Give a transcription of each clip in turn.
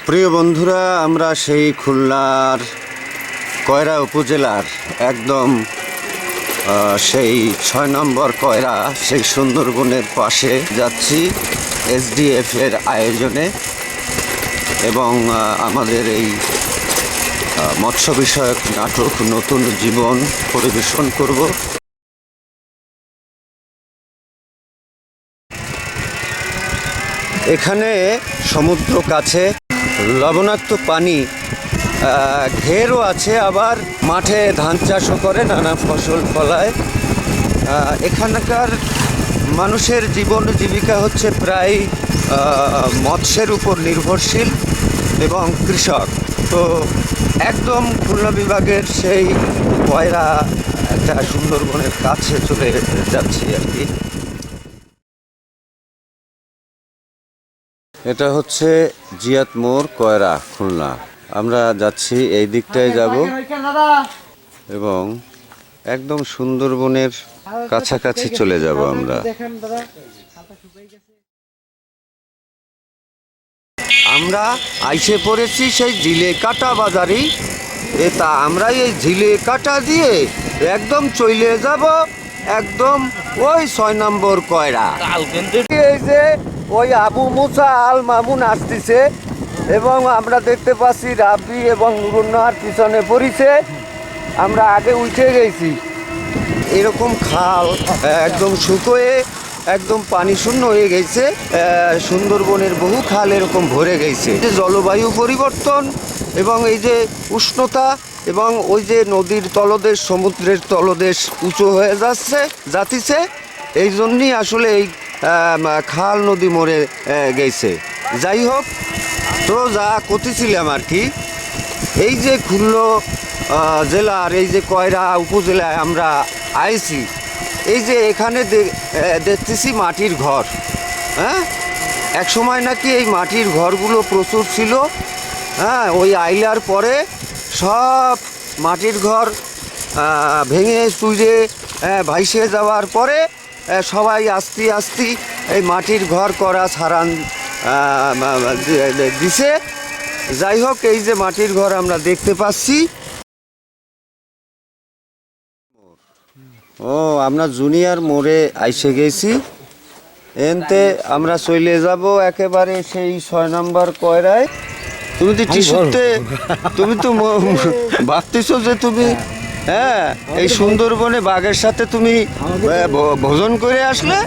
প্রিয় বন্ধুরা, আমরা সেই খুলনার কয়রা উপজেলার একদম সেই ৬ নম্বর কয়রা, সেই সুন্দরবনের পাশে যাচ্ছি এসডিএফ এর আয়োজনে। এবং আমাদের এই মৎস্য বিষয়ক নাটক নতুন জীবন পরিবেশন করব। এখানে সমুদ্র কাছে, লবণাক্ত পানি, ঘেরও আছে, আবার মাঠে ধান চাষও করে, নানা ফসল ফলায়। এখানকার মানুষের জীবন জীবিকা হচ্ছে প্রায় মৎস্যের উপর নির্ভরশীল এবং কৃষক। তো একদম খুলনা বিভাগের সেই কয়রা একটা সুন্দরবনের কাছে চলে যাচ্ছি আর কি। এটা হচ্ছে জিয়াত মোড়, কয়রা, খুলনা। আমরা যাচ্ছি, এই দিকটায় যাব এবং একদম সুন্দরবনের কাছাকাছি চলে যাব আমরা। আমরা আইসে পড়েছি সেই জিলেকাটা বাজারে। তা আমরা এই জিলেকাটা দিয়ে একদম চলে যাব একদম ওই ৬ নম্বর কয়রা। এই যে ওই আবু মুসা আল মামুন আসতেছে এবং আমরা দেখতে পাচ্ছি রাব্বি এবং নুরুন্নাহার পিছনে পড়িছে। আমরা আগে উঠে গেছি। এরকম খাল একদম শুকোয়ে একদম পানি শূন্য হয়ে গেছে। সুন্দরবনের বহু খাল এরকম ভরে গেছে। যে জলবায়ু পরিবর্তন এবং এই যে উষ্ণতা এবং ওই যে নদীর তলদেশ, সমুদ্রের তলদেশ উঁচু হয়ে যাচ্ছে, এই জন্যই আসলে এই খাল নদী মরে গেছে। যাই হোক, তো যা করতেছিলাম আর কি, এই যে খুলনা জেলার এই যে কয়রা উপজেলায় আমরা আইছি, এই যে এখানে দেখতেছি মাটির ঘর। হ্যাঁ, এক সময় নাকি এই মাটির ঘরগুলো প্রচুর ছিল। হ্যাঁ, ওই আইলার পরে সব মাটির ঘর ভেঙে চুরে ভাইসে যাওয়ার পরে সবাই আস্তে আস্তে এই মাটির ঘর করা ছাড়ান দিছে। যাই হোক, এই যে মাটির ঘর আমরা দেখতে পাচ্ছি। ও, আমরা জুনিয়র মোড়ে আইসে গেছি। এনতে আমরা চলে যাব একেবারে সেই ৬ নম্বর কয়রায়। তুমি তো টিস্যুতে, তুমি তো ভাবতেছো যে তুমি এই সুন্দরবনে বাঘের সাথে তুমি ভোজন করে আসলে,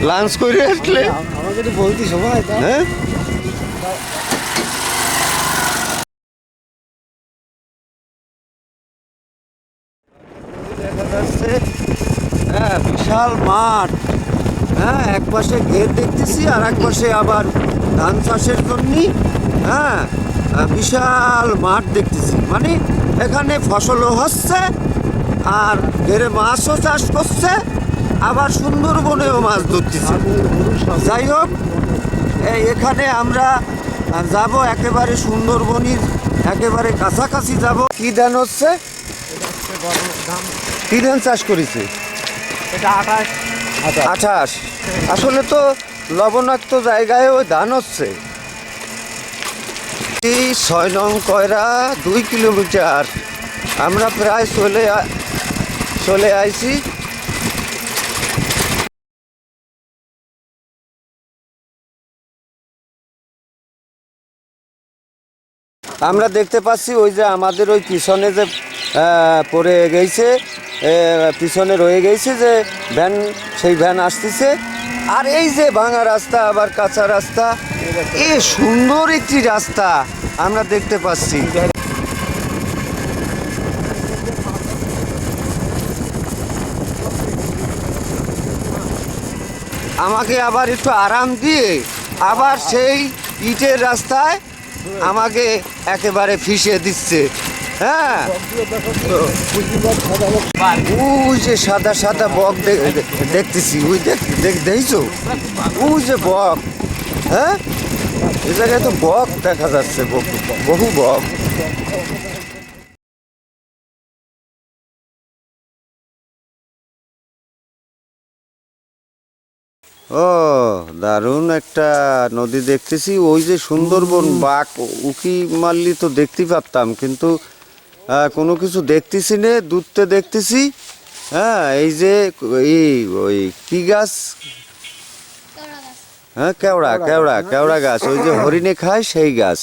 লাঞ্চ করে আসলে। হ্যাঁ, দেখা যাচ্ছে বিশাল মাঠ। হ্যাঁ, এক পাশে ঘের দেখতেছি আর এক পাশে আবার ধান চাষের জন্য বিশাল মাঠ দেখতেছি। মানে এখানে ফসলও হচ্ছে আর ঘেরে মাছও চাষ করছে, আবার সুন্দরবনেও মাছ ধরতেছে। যাই হোক, এখানে আমরা যাব একেবারে সুন্দরবনের একেবারে কাছাকাছি যাব। কি ধান হচ্ছে? কি ধান চাষ করেছে? এটা 28। আসলে তো লবণাক্ত জায়গায় ওই ধান হচ্ছে। ৬ নং কয়রা 2 কিলোমিটার আমরা প্রায় চলে আইছি। আমরা দেখতে পাচ্ছি ওই যে আমাদের ওই পিছনে যে পড়ে গেছে, পিছনে রয়ে গেছে যে ভ্যান, সেই ভ্যান আসতেছে। আর এই যে ভাঙা রাস্তা, আবার কাঁচা রাস্তা, এ সুন্দর একটি রাস্তা আমরা দেখতে পাচ্ছি। আমাকে আবার একটু আরাম দিয়ে আবার সেই ইটের রাস্তায় আমাকে একেবারে ফিসে দিচ্ছে। হ্যাঁ, ওই যে সাদা সাদা বক দেখতেছি, ওই দেখছো, ওই যে বক। হ্যাঁ, এই জায়গায় তো বক দেখা যাচ্ছে, বহু বক। ও দারুণ একটা নদী দেখতেছি। ওই যে সুন্দরবন বাঘ উকি মারলি তো দেখতে পারতাম, কিন্তু কোনো কিছু দেখতেছি নে, দূরতে দেখতেছি। হ্যাঁ, এই যে এই ওই কি গাছ, হ্যাঁ কেওড়া কেওড়া কেওড়া গাছ, ওই যে হরিণে খায় সেই গাছ।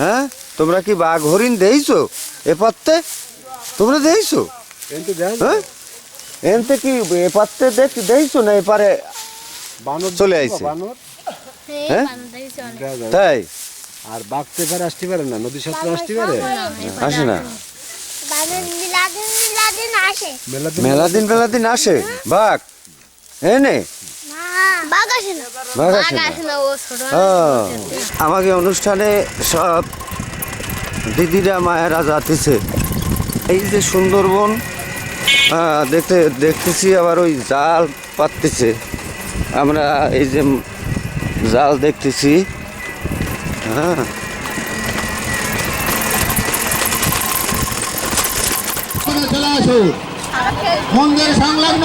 হ্যাঁ, তোমরা কি বাঘ হরিণ দেখছো এ পাত্তে? তোমরা দেখছো? হ্যাঁ, এনতে কি এ পাত্তে দেখছো না এপারে চলে আইছে? হ্যাঁ তাই? আর বাঘ তো এবার আসতে পারে না, নদীর সাথে আসতে পারে আসে না? মেলা দিন মেলা দিন আসে বাঘ? এনে বাঘ আসে না, বাঘ আসে না? আমাকে অনুষ্ঠানে সব দিদিরা মায়েরা যাতেছে। এই যে সুন্দরবন দেখতেছি, আবার ওই জাল পাততেছে। আমরা এই যে জাল দেখতেছি। হ্যাঁ, চলে আসুন মন্দির সংলগ্ন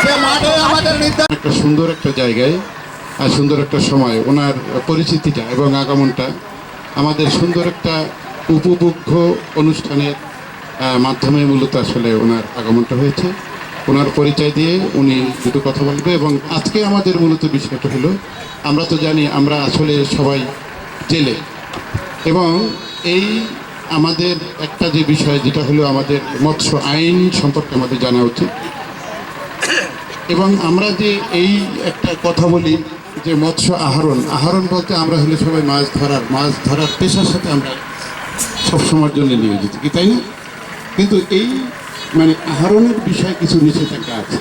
সে মাঠে আমাদের একটা সুন্দর একটা জায়গায় আর সুন্দর একটা সময় ওনার পরিচিতিটা এবং আগমনটা আমাদের সুন্দর একটা উপভোগ্য অনুষ্ঠানের মাধ্যমে মূলত আসলে ওনার আগমনটা হয়েছে। ওনার পরিচয় দিয়ে উনি দুটো কথা বলবে। এবং আজকে আমাদের মূলত বিষয়টা হলো, আমরা তো জানি আমরা আসলে সবাই জেলে, এবং এই আমাদের একটা যে বিষয় যেটা হলো আমাদের মৎস্য আইন সম্পর্কে আমাদের জানা উচিত। এবং আমরা যে এই একটা কথা বলি যে মৎস্য আহরণ বলতে আমরা হলে সবাই মাছ ধরার পেশার সাথে আমরা সবসময়ের জন্য নিয়োজিত, কি তাই না? কিন্তু এই মানে আহরণের বিষয়ে কিছু নিষেধাজ্ঞা আছে।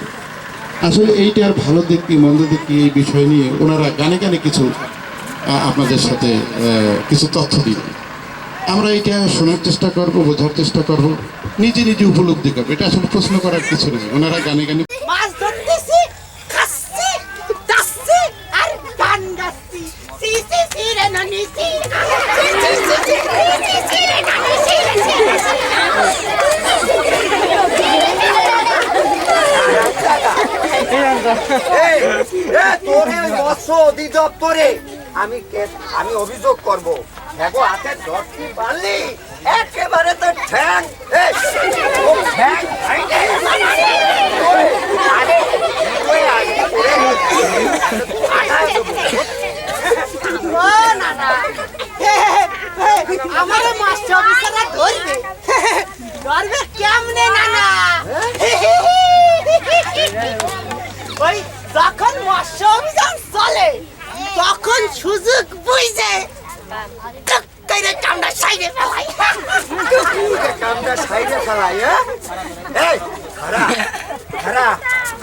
আসলে এইটার ভালো দিক কি মন্দ দিক কি এই বিষয় নিয়ে ওনারা গানে গানে কিছু আপনাদের সাথে কিছু তথ্য দিবেন। আমরা এটা শোনার চেষ্টা করব, বোঝার চেষ্টা করব, নিজে নিজে উপলব্ধি করবো। এটা আসলে প্রশ্ন করার কিছু নেই। ওনারা গানে গানে মাছ ধরতেছি, খাচ্ছি, যাচ্ছি আর গান গাচ্ছি। সি সি সি রে ননি সি, সি সি সি সি সি রে ননি সি রে সি রে সি। তোর এই মৎস্য অধিদপ্তরে আমি অভিযোগ করব। দেখো হাতে দশটি বালি একেবারে তো ঠ্যাং ও না না, আমার মাস্টার অফিসাররা ধরবে, ধরবে কেমনে না না? ওই যখন মৎস্য অভিযান চলে তখন সুযোগ বুঝে কামড়া সাইডে ফেলাই। কামটা সাইডে ফেলাই। এই খারা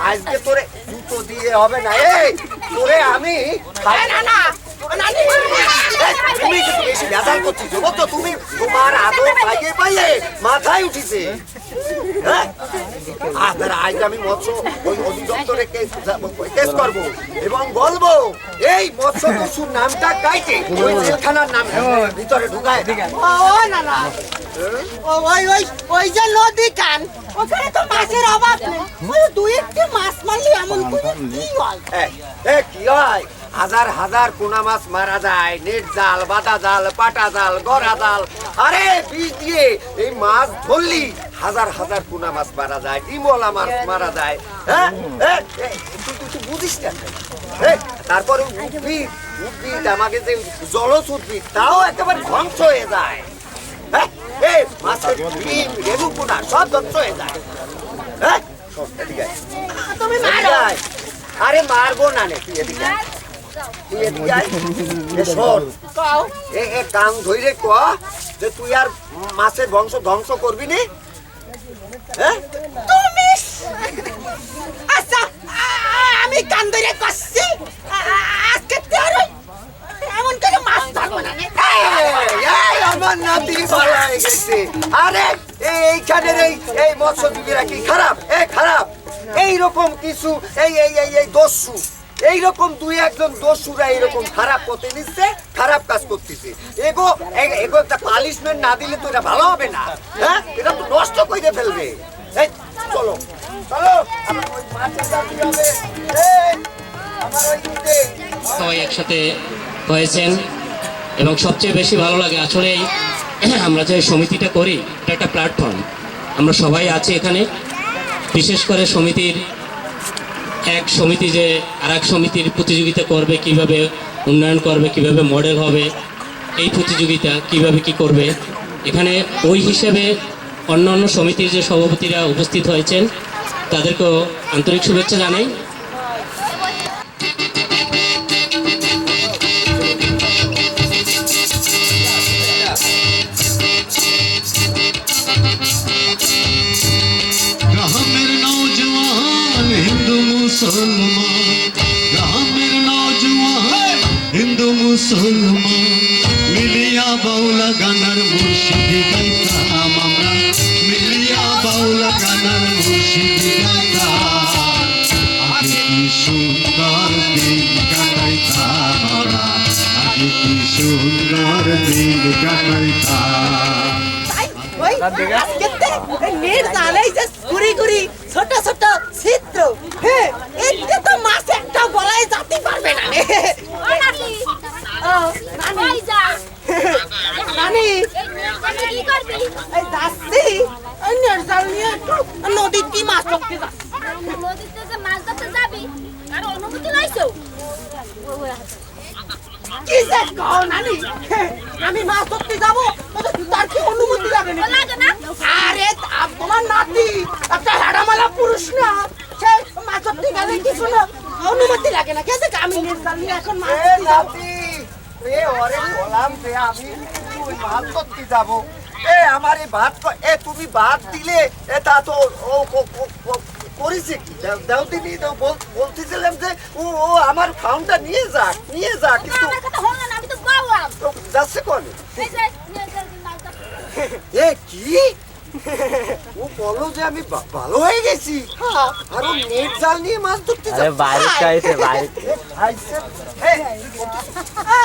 আজকে তোরে জুতো দিয়ে হবে না। এই তোরে আমি না না, তুমি কিন্তু বেশি ভেজাল করছিস তো। তুমি তোমার আদর পাইয়ে পাইয়ে মাথায় উঠিছে। হ্যাঁ, আজ আমি মৎস্য ওই অধিদপ্তরে কেস করবো এবং বলবো এই মৎস্য দস্যুর নামটা কাইটে ওই জেলখানার নাম ভিতরে ঢুকায়। ও না না, ওই ওই ওই যে নদী কান, ওখানে তো মাছের অভাব নেই। ওই দুই একটি মাছ মারলে এমন করে কি হয়? কি হয়? হাজার হাজার পোনা মাছ মারা যায়। নেট জাল, বাটা জাল, পাটা জাল, গড়া জাল, আরে বিষ দিয়ে এই মাছ ধরলি হাজার হাজার পোনা মাছ মারা যায়, ডিমলা মাছ মারা যায়। হ্যাঁ, তুই বুঝিস না। তারপরে উদ্ভিদ আমাকে যে জলজ উদ্ভিদ তাও একেবারে ধ্বংস হয়ে যায়। হ্যাঁ, মাছের ডিম, রেণু পোনা সব ধ্বংস হয়ে যায়। হ্যাঁ, তুমি মারো। আরে মারবো না নে, তুই এদিকে আয়। তুই এদিকে আয়। শোন, কও এ কান ধইরে ক যে তুই আর মাছের বংশ ধ্বংস করবি নি। হ্যাঁ, তুমি আচ্ছা, আমি কান ধরে কষছি আজকে তেরো এমন করে মাছ ধরবো না। আমার নাতি পালাই গেছে। আরে এইখানের এই মৎস্যজীবীরা কি খারাপ? খারাপ। এইরকম কিছু এই দস্যু, এইরকম দুই একজন দস্যুরা এইরকম খারাপ পথে নিচ্ছে, খারাপ কাজ করতেছে। এগো একটা পানিশমেন্ট না দিলে তো এটা ভালো হবে না। হ্যাঁ, এটা তো নষ্ট করে ফেলবে। এই চলো চলো, আমার ওই মাছের দাবি হবে। সবাই একসাথে হয়েছেন এবং সবচেয়ে বেশি ভালো লাগে আসলে আমরা যে সমিতিটা করি এটা একটা প্ল্যাটফর্ম। আমরা সবাই আছি এখানে, বিশেষ করে সমিতির এক সমিতি যে আর এক সমিতির প্রতিযোগিতা করবে, কিভাবে উন্নয়ন করবে, কিভাবে মডেল হবে, এই প্রতিযোগিতা কিভাবে কি করবে, এখানে ওই হিসেবে অন্য অন্য সমিতির যে সভাপতিরা উপস্থিত হয়েছেন তাদেরকেও আন্তরিক শুভেচ্ছা জানাই। গ্রামের নৌজওয়ান হিন্দু মুসলমান, গ্রামের নৌজওয়ান হিন্দু মুসলমান মিলিয়া বাউলা গানার মুর্শিদি গাইতাম আমরা, মিলিয়া বাউলা গানার মুর্শিদি গাইতাম। আগে কি সুন্দর দিন কাটাইতাম আমরা, আগে কি সুন্দর দিন কাটাইতাম। ওই আজকেতে নেট জালেই যে গুড়ি গুড়ি ছোট ছোট ছিদ্র, হ্যাঁ এতে তো মাছ একটা বলাই যেতে পারবে না। ও নানি নানি এই দাসি এই নেট জাল নিয়ে একটু নদীর কি মাছ ধরতে যাচ্ছি। নদীতে যে মাছ ধরতে যাবি আর অনুমতি লাইছো? কি যে কও নানি, আমি মাছ ধরতে যাবো তার কি অনুমতি লাগে না? লাগে না? আরে তোমার নাতি একটা হেডামালা পুরুষ না, সে মাছ ধরতে গেলে কিছু না অনুমতি লাগে না। কেসে আমি নির্জাল নিয়ে এখন মাছ ধরতে যাবো। এ ওরে বললাম যে আমি তুই ভাত করতে যাবো, এ আমার এই ভাত তুমি ভাত দিলে তা তো করেছে কি দাও দিনি বলতেছিলাম যে ও আমার ফাউন্ডটা নিয়ে যাক কিন্তু আমার কথা হলো না, আমি তো বাবা। যাচ্ছে কোন এই যে নির্জাল দিন মাছ ধরতে। এ কি ও বলো যে আমি ভালো হয়ে গেছি আর ও নেট জাল নিয়ে মাছ ধরতে যাচ্ছে।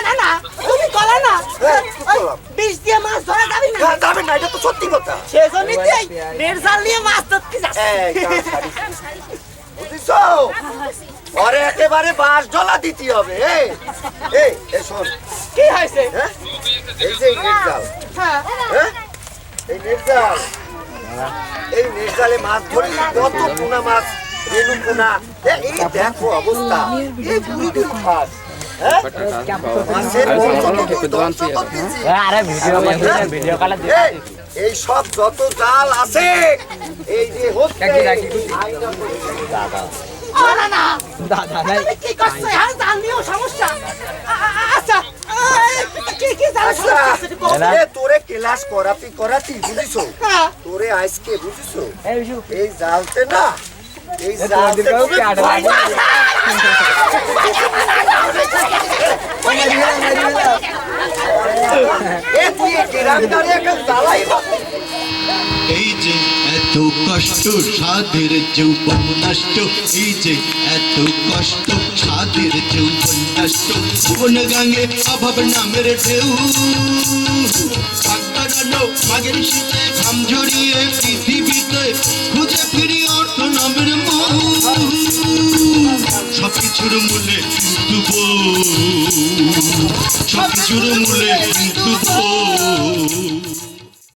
না না তুমি বলো না কি বললাম? বিষ দিয়ে মাছ ধরা যাবে না। যাবে না, এটা তো সত্যি কথা। সেজন্যই তো এই নির্জাল নিয়ে মাছ ধরতে যাচ্ছে। বুঝছো ওরে একেবারে বাঁশ ঢলা দিতে হবে। এই শোন কি হয়েছে? হ্যাঁ এই যে নেট জাল, হ্যাঁ হ্যাঁ এই নেট জাল, এই নেট জালে মাছ ধরি কত পোনা মাছ, রেণু পোনা, এই দেখো অবস্থা, এই বুড়ি বুড়ি মাছ, হ্যাঁ মাছের ধ্বংস করতেছি। এই সব যত জাল আছে এই যে হচ্ছে ও না না তুমি কি করছো? হ্যাঁ জাল নিয়েও সমস্যা। আচ্ছা কি জাল আচ্ছা, সমস্যা? এ তোরে ক্লাস করাতি বুঝিছো, হ্যাঁ তোরে আজকে বুঝিছো এই জালতে না, এই জালতে তুমি এ তুই গ্রামদারে একটা জ্বালাই এই যে এত কষ্ট সাধের যৌবন নষ্ট, এই যে এত কষ্ট সাধের যৌবন নষ্ট, জীবন গাঙ্গে অভাব নামের ঢেউ পাকড়ানো মাগের শীতে ঘাম ঝরিয়ে পৃথিবীতে খুঁজে ফিরি অর্থ নামের মৌ, সবকিছুর মূলে কিন্তু বউ, সবকিছুর মূলে কিন্তু বউ।